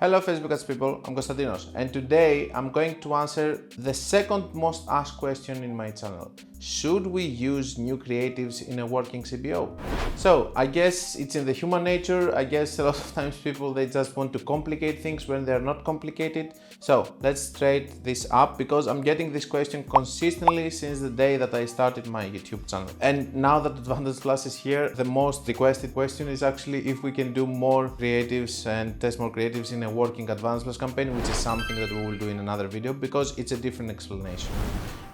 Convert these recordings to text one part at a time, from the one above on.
Hello Facebook ads people, I'm Konstantinos and today I'm going to answer the second most asked question in my channel. Should we use new creatives in a working CBO? So I guess it's in the human nature. I guess a lot of times people they just want to complicate things when they're not complicated. So let's straight this up because I'm getting this question consistently since the day that I started my YouTube channel. And now that Advantage Plus is here, the most requested question is actually if we can do more creatives and test more creatives in a working Advantage Plus campaign, which is something that we will do in another video because it's a different explanation.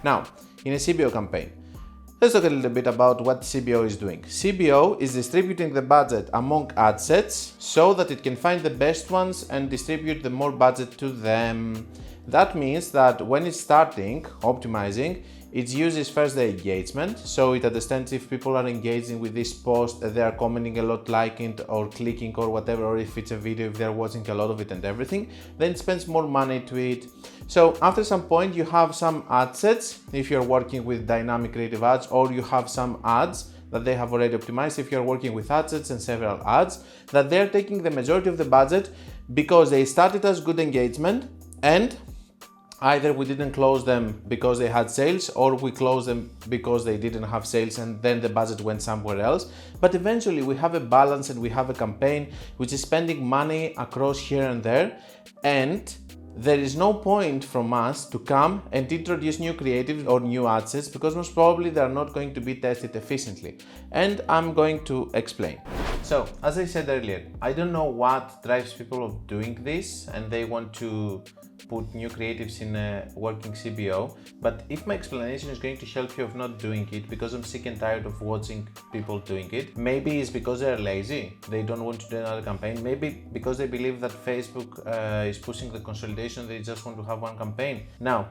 Now, in a CBO campaign, let's talk a little bit about what CBO is doing. CBO is distributing the budget among ad sets so that it can find the best ones and distribute the more budget to them. That means that when it's starting optimizing, it uses first the engagement, so it understands if people are engaging with this post, they are commenting a lot, liking it or clicking or whatever, or if it's a video, if they're watching a lot of it and everything, then it spends more money to it. So after some point you have some ad sets if you're working with dynamic creative ads, or you have some ads that they have already optimized if you're working with ad sets and several ads, that they're taking the majority of the budget because they started as good engagement and either we didn't close them because they had sales, or we closed them because they didn't have sales and then the budget went somewhere else. But eventually we have a balance and we have a campaign which is spending money across here and there, and there is no point from us to come and introduce new creatives or new ad sets because most probably they are not going to be tested efficiently. And I'm going to explain. So, as I said earlier, I don't know what drives people of doing this and they want to put new creatives in a working CBO, but if my explanation is going to help you of not doing it because I'm sick and tired of watching people doing it, maybe it's because they're lazy, they don't want to do another campaign, maybe because they believe that Facebook is pushing the consolidation, they just want to have one campaign. Now,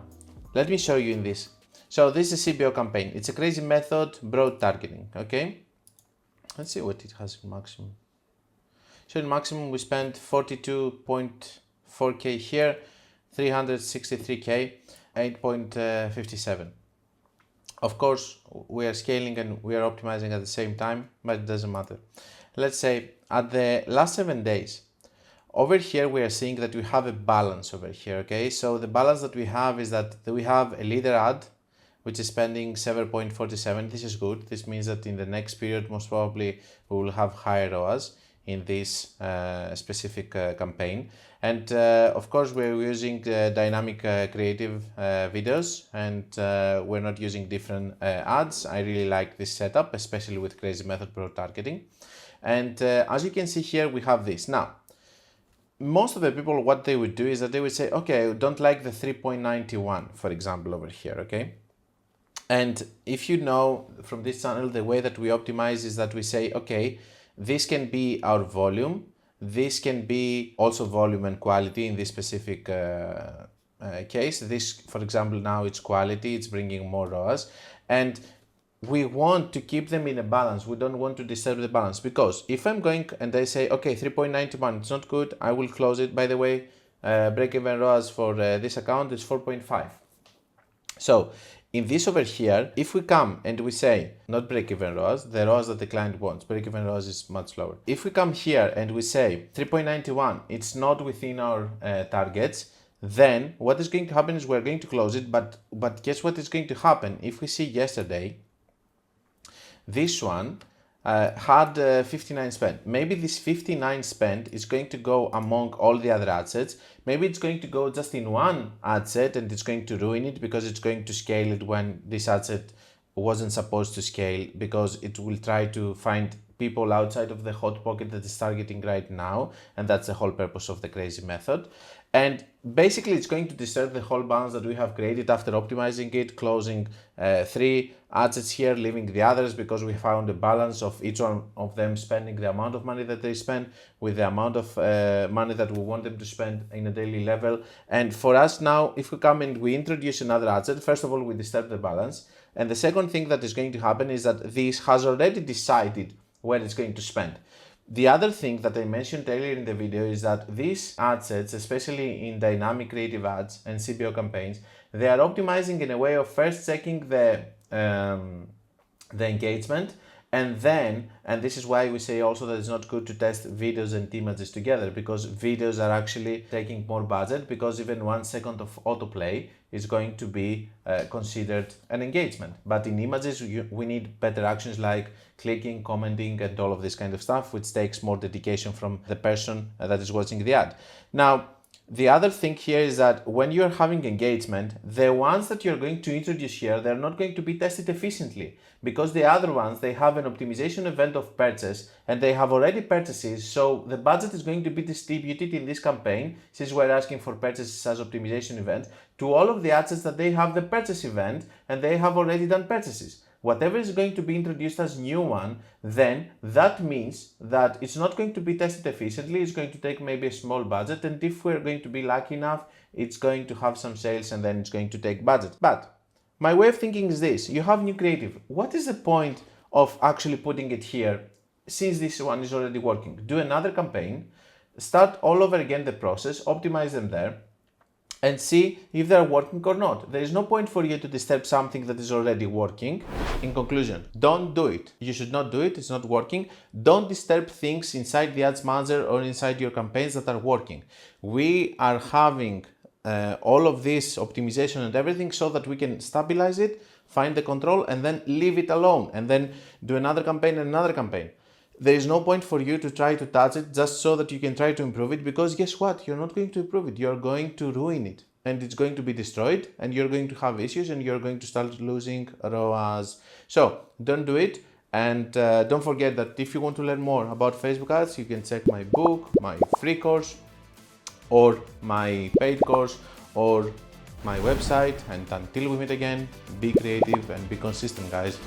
let me show you in this. So this is a CBO campaign, it's a crazy method, broad targeting, okay? Let's see what it has in maximum. So in maximum we spent 42.4k here, 363k, 8.57. Of course, we are scaling and we are optimizing at the same time, but it doesn't matter. Let's say at the last 7 days, over here we are seeing that we have a balance over here, okay? So the balance that we have is that we have a leader ad, which is spending 7.47. This is good. This means that in the next period, most probably we will have higher ROAS in this specific campaign. And of course we're using dynamic creative videos, and we're not using different ads. I really like this setup, especially with crazy method pro targeting. And as you can see here, we have this. Now, most of the people, what they would do is that they would say, okay, I don't like the 3.91, for example, over here, okay? And if you know from this channel, the way that we optimize is that we say, okay, this can be our volume, this can be also volume and quality in this specific case. This, for example, now it's quality, it's bringing more ROAS, and we want to keep them in a balance. We don't want to disturb the balance, because if I'm going and I say, okay, 3.91, it's not good, I will close it. By the way, break-even ROAS for this account is 4.5. So in this over here, if we come and we say, not break-even ROAS, the ROAS that the client wants, break-even ROAS is much lower. If we come here and we say 3.91, it's not within our targets, then what is going to happen is we're going to close it, but guess what is going to happen? If we see yesterday, this one had 59 spent. Maybe this 59 spent is going to go among all the other ad sets. Maybe it's going to go just in one ad set and it's going to ruin it because it's going to scale it when this ad set wasn't supposed to scale, because it will try to find people outside of the hot pocket that is targeting right now, and that's the whole purpose of the crazy method. And basically it's going to disturb the whole balance that we have created after optimizing it, closing 3 ad sets here, leaving the others, because we found a balance of each one of them spending the amount of money that they spend with the amount of money that we want them to spend in a daily level. And for us now, if we come and we introduce another ad set, first of all, we disturb the balance. And the second thing that is going to happen is that this has already decided where it's going to spend. The other thing that I mentioned earlier in the video is that these ad sets, especially in dynamic creative ads and CBO campaigns, they are optimizing in a way of first checking the engagement And then, and this is why we say also that it's not good to test videos and images together, because videos are actually taking more budget, because even 1 second of autoplay is going to be considered an engagement. But in images, we need better actions like clicking, commenting, and all of this kind of stuff, which takes more dedication from the person that is watching the ad. Now, the other thing here is that when you're having engagement, the ones that you're going to introduce here, they're not going to be tested efficiently, because the other ones, they have an optimization event of purchase and they have already purchases. So the budget is going to be distributed in this campaign, since we're asking for purchases as optimization event, to all of the ads that they have the purchase event and they have already done purchases. Whatever is going to be introduced as new one, then that means that it's not going to be tested efficiently, it's going to take maybe a small budget, and if we're going to be lucky enough, it's going to have some sales and then it's going to take budget. But my way of thinking is this: you have new creative. What is the point of actually putting it here since this one is already working? Do another campaign, start all over again the process, optimize them there, and see if they're working or not. There is no point for you to disturb something that is already working. In conclusion, don't do it. You should not do it. It's not working. Don't disturb things inside the Ads Manager or inside your campaigns that are working. We are having all of this optimization and everything so that we can stabilize it, find the control, and then leave it alone, and then do another campaign and another campaign. There is no point for you to try to touch it just so that you can try to improve it, because guess what? You're not going to improve it. You're going to ruin it, and it's going to be destroyed, and you're going to have issues, and you're going to start losing ROAS. So don't do it. And don't forget that if you want to learn more about Facebook ads, you can check my book, my free course, or my paid course, or my website. And until we meet again, be creative and be consistent, guys.